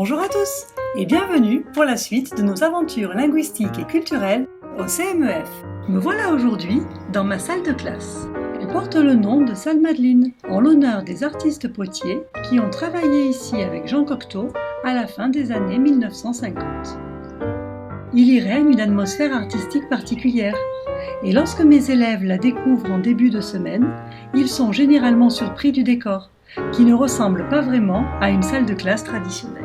Bonjour à tous et bienvenue pour la suite de nos aventures linguistiques et culturelles au CMEF. Me voilà aujourd'hui dans ma salle de classe. Elle porte le nom de salle Madeleine, en l'honneur des artistes potiers qui ont travaillé ici avec Jean Cocteau à la fin des années 1950. Il y règne une atmosphère artistique particulière, et lorsque mes élèves la découvrent en début de semaine, ils sont généralement surpris du décor, qui ne ressemble pas vraiment à une salle de classe traditionnelle.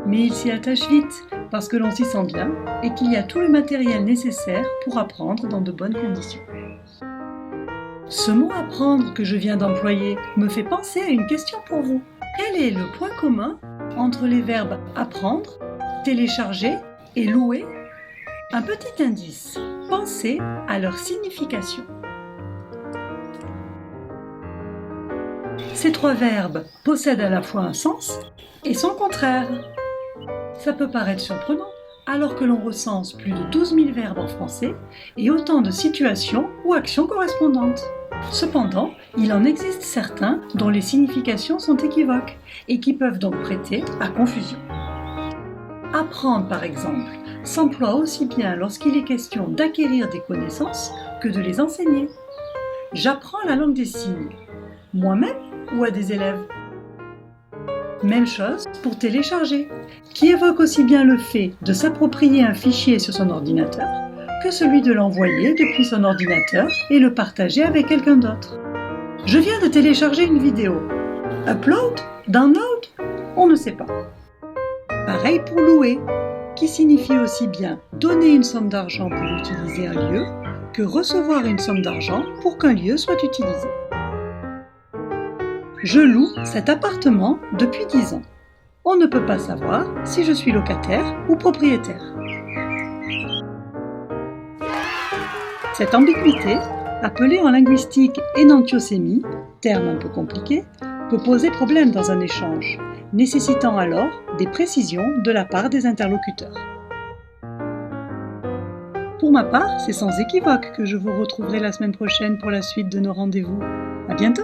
Mais ils s'y attachent vite, parce que l'on s'y sent bien et qu'il y a tout le matériel nécessaire pour apprendre dans de bonnes conditions. Ce mot « apprendre » que je viens d'employer me fait penser à une question pour vous. Quel est le point commun entre les verbes « apprendre », « télécharger » et « louer » ? Un petit indice, pensez à leur signification. Ces trois verbes possèdent à la fois un sens et son contraire. Ça peut paraître surprenant, alors que l'on recense plus de 12 000 verbes en français et autant de situations ou actions correspondantes. Cependant, il en existe certains dont les significations sont équivoques et qui peuvent donc prêter à confusion. Apprendre, par exemple, s'emploie aussi bien lorsqu'il est question d'acquérir des connaissances que de les enseigner. J'apprends la langue des signes, moi-même ou à des élèves. Même chose pour télécharger, qui évoque aussi bien le fait de s'approprier un fichier sur son ordinateur que celui de l'envoyer depuis son ordinateur et le partager avec quelqu'un d'autre. Je viens de télécharger une vidéo. Upload? Download? On ne sait pas. Pareil pour louer, qui signifie aussi bien donner une somme d'argent pour utiliser un lieu que recevoir une somme d'argent pour qu'un lieu soit utilisé. Je loue cet appartement depuis 10 ans. On ne peut pas savoir si je suis locataire ou propriétaire. Cette ambiguïté, appelée en linguistique énantiosémie, terme un peu compliqué, peut poser problème dans un échange, nécessitant alors des précisions de la part des interlocuteurs. Pour ma part, c'est sans équivoque que je vous retrouverai la semaine prochaine pour la suite de nos rendez-vous. À bientôt!